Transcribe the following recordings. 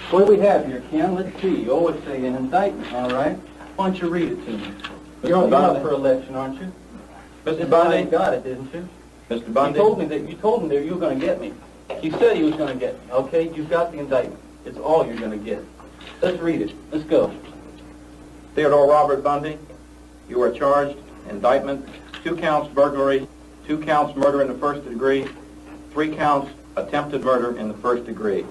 What do we have here, Ken? Let's see. Oh, it's an indictment, all right. Why don't you read it to me? You're up for election, aren't you? Mr. Bundy? You got it, didn't you? Mr. Bundy? You told me that you were going to get me. You said he was going to get me, okay? You've got the indictment. It's all you're going to get. Let's read it. Let's go. Theodore Robert Bundy, you are charged, indictment, 2 counts burglary, 2 counts murder in the first degree, 3 counts attempted murder in the first degree.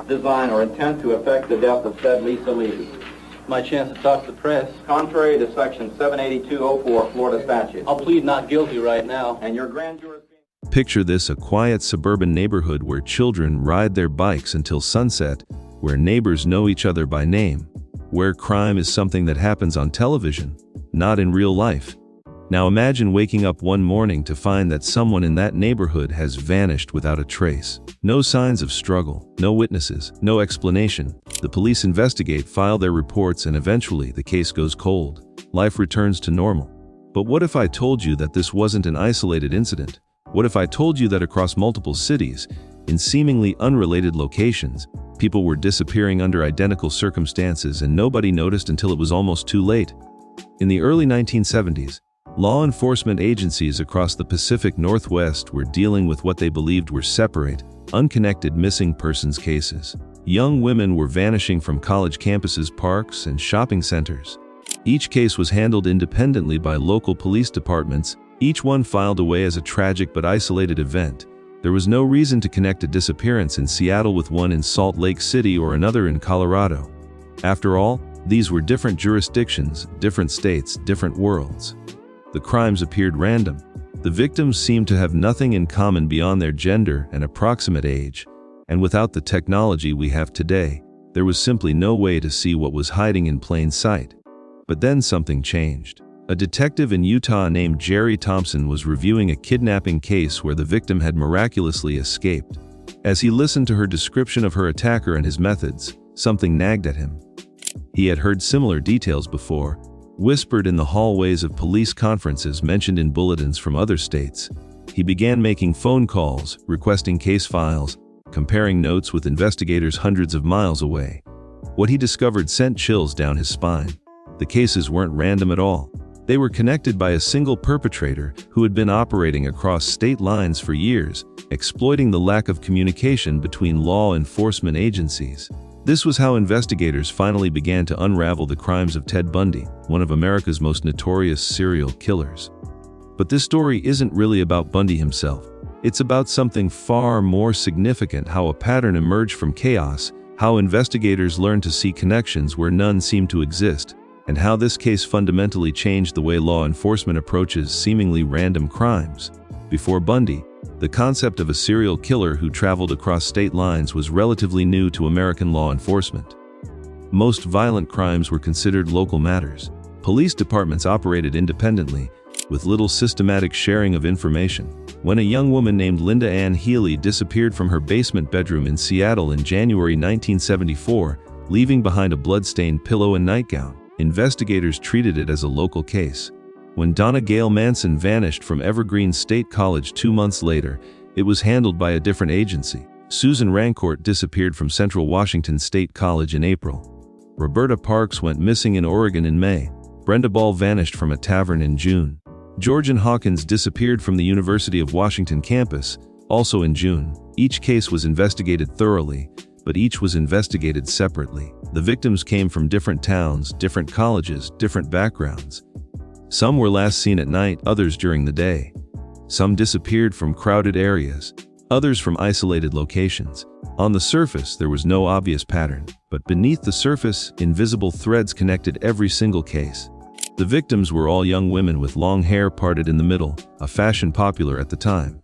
Design or intent to effect the death of said Lisa Lee. My chance to talk to the press. Contrary to section 78204 Florida statute. I'll plead not guilty right now. And your grand jury... Picture this: a quiet suburban neighborhood where children ride their bikes until sunset, where neighbors know each other by name, where crime is something that happens on television, not in real life. Now imagine waking up one morning to find that someone in that neighborhood has vanished without a trace. No signs of struggle, no witnesses, no explanation. The police investigate, file their reports, and eventually the case goes cold. Life returns to normal. But what if I told you that this wasn't an isolated incident? What if I told you that across multiple cities, in seemingly unrelated locations, people were disappearing under identical circumstances and nobody noticed until it was almost too late? In the early 1970s, law enforcement agencies across the Pacific Northwest were dealing with what they believed were separate, unconnected missing persons cases. Young women were vanishing from college campuses, parks, and shopping centers. Each case was handled independently by local police departments, each one filed away as a tragic but isolated event. There was no reason to connect a disappearance in Seattle with one in Salt Lake City or another in Colorado. After all, these were different jurisdictions, different states, different worlds. The crimes appeared random. The victims seemed to have nothing in common beyond their gender and approximate age, and without the technology we have today, there was simply no way to see what was hiding in plain sight. But then something changed. A detective in Utah named Jerry Thompson was reviewing a kidnapping case where the victim had miraculously escaped. As he listened to her description of her attacker and his methods, something nagged at him. He had heard similar details before, whispered in the hallways of police conferences, mentioned in bulletins from other states. He began making phone calls, requesting case files, comparing notes with investigators hundreds of miles away. What he discovered sent chills down his spine. The cases weren't random at all. They were connected by a single perpetrator who had been operating across state lines for years, exploiting the lack of communication between law enforcement agencies. This was how investigators finally began to unravel the crimes of Ted Bundy, one of America's most notorious serial killers. But this story isn't really about Bundy himself. It's about something far more significant: how a pattern emerged from chaos, how investigators learned to see connections where none seemed to exist, and how this case fundamentally changed the way law enforcement approaches seemingly random crimes. Before Bundy, the concept of a serial killer who traveled across state lines was relatively new to American law enforcement. Most violent crimes were considered local matters. Police departments operated independently, with little systematic sharing of information. When a young woman named Linda Ann Healy disappeared from her basement bedroom in Seattle in January 1974, leaving behind a blood-stained pillow and nightgown, investigators treated it as a local case. When Donna Gail Manson vanished from Evergreen State College 2 months later, it was handled by a different agency. Susan Rancourt disappeared from Central Washington State College in April. Roberta Parks went missing in Oregon in May. Brenda Ball vanished from a tavern in June. Georgian Hawkins disappeared from the University of Washington campus, also in June. Each case was investigated thoroughly, but each was investigated separately. The victims came from different towns, different colleges, different backgrounds. Some were last seen at night, others during the day. Some disappeared from crowded areas, others from isolated locations. On the surface, there was no obvious pattern, but beneath the surface, invisible threads connected every single case. The victims were all young women with long hair parted in the middle, a fashion popular at the time.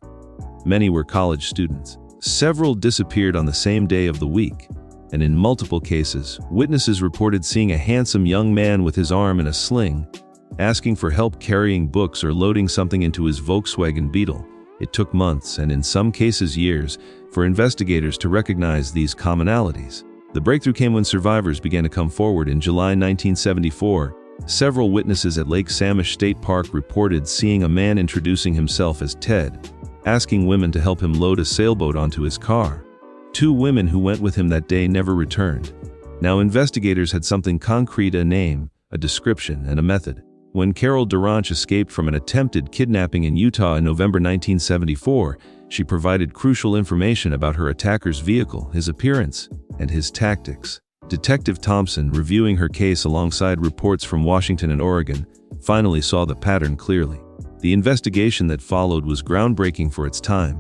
Many were college students. Several disappeared on the same day of the week, and in multiple cases, witnesses reported seeing a handsome young man with his arm in a sling, asking for help carrying books or loading something into his Volkswagen Beetle. It took months, and in some cases years, for investigators to recognize these commonalities. The breakthrough came when survivors began to come forward. In July 1974, several witnesses at Lake Samish State Park reported seeing a man introducing himself as Ted, asking women to help him load a sailboat onto his car. 2 women who went with him that day never returned. Now investigators had something concrete: a name, a description, and a method. When Carol Duranch escaped from an attempted kidnapping in Utah in November 1974, she provided crucial information about her attacker's vehicle, his appearance, and his tactics. Detective Thompson, reviewing her case alongside reports from Washington and Oregon, finally saw the pattern clearly. The investigation that followed was groundbreaking for its time.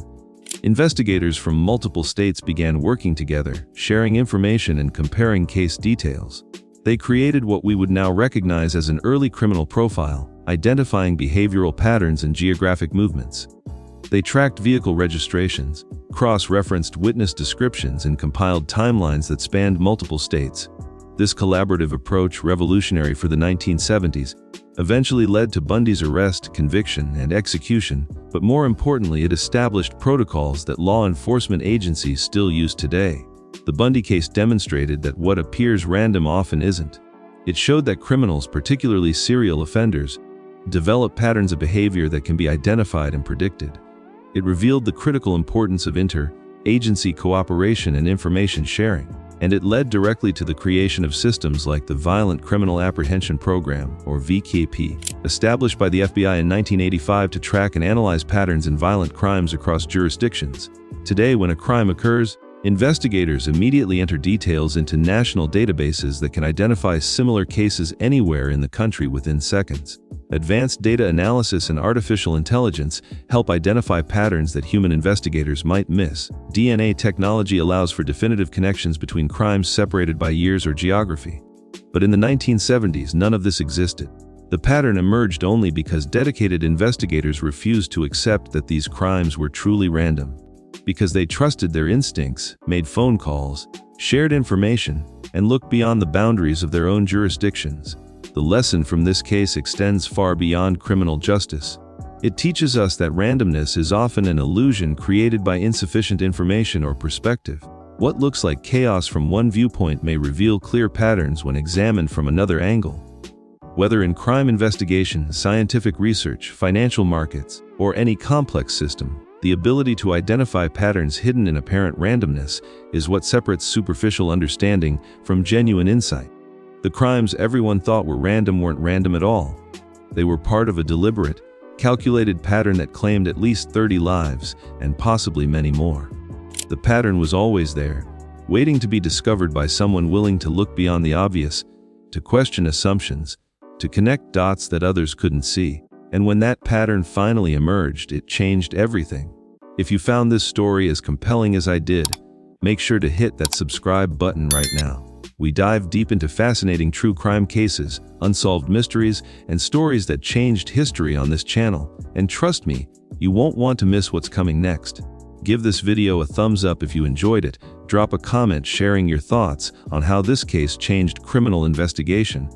Investigators from multiple states began working together, sharing information and comparing case details. They created what we would now recognize as an early criminal profile, identifying behavioral patterns and geographic movements. They tracked vehicle registrations, cross-referenced witness descriptions, and compiled timelines that spanned multiple states. This collaborative approach, revolutionary for the 1970s, eventually led to Bundy's arrest, conviction, and execution, but more importantly, it established protocols that law enforcement agencies still use today. The Bundy case demonstrated that what appears random often isn't. It showed that criminals, particularly serial offenders, develop patterns of behavior that can be identified and predicted. It revealed the critical importance of inter-agency cooperation and information sharing, and it led directly to the creation of systems like the Violent Criminal Apprehension Program, or VKP, established by the FBI in 1985 to track and analyze patterns in violent crimes across jurisdictions. Today, when a crime occurs, investigators immediately enter details into national databases that can identify similar cases anywhere in the country within seconds. Advanced data analysis and artificial intelligence help identify patterns that human investigators might miss. DNA technology allows for definitive connections between crimes separated by years or geography. But in the 1970s, none of this existed. The pattern emerged only because dedicated investigators refused to accept that these crimes were truly random. Because they trusted their instincts, made phone calls, shared information, and looked beyond the boundaries of their own jurisdictions. The lesson from this case extends far beyond criminal justice. It teaches us that randomness is often an illusion created by insufficient information or perspective. What looks like chaos from one viewpoint may reveal clear patterns when examined from another angle. Whether in crime investigation, scientific research, financial markets, or any complex system, the ability to identify patterns hidden in apparent randomness is what separates superficial understanding from genuine insight. The crimes everyone thought were random weren't random at all. They were part of a deliberate, calculated pattern that claimed at least 30 lives and possibly many more. The pattern was always there, waiting to be discovered by someone willing to look beyond the obvious, to question assumptions, to connect dots that others couldn't see. And when that pattern finally emerged, it changed everything. If you found this story as compelling as I did, make sure to hit that subscribe button right now. We dive deep into fascinating true crime cases, unsolved mysteries, and stories that changed history on this channel. And trust me, you won't want to miss what's coming next. Give this video a thumbs up if you enjoyed it, drop a comment sharing your thoughts on how this case changed criminal investigation,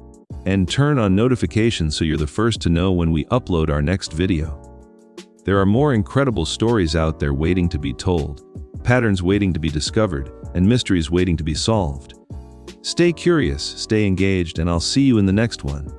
and turn on notifications so you're the first to know when we upload our next video. There are more incredible stories out there waiting to be told, patterns waiting to be discovered, and mysteries waiting to be solved. Stay curious, stay engaged, and I'll see you in the next one.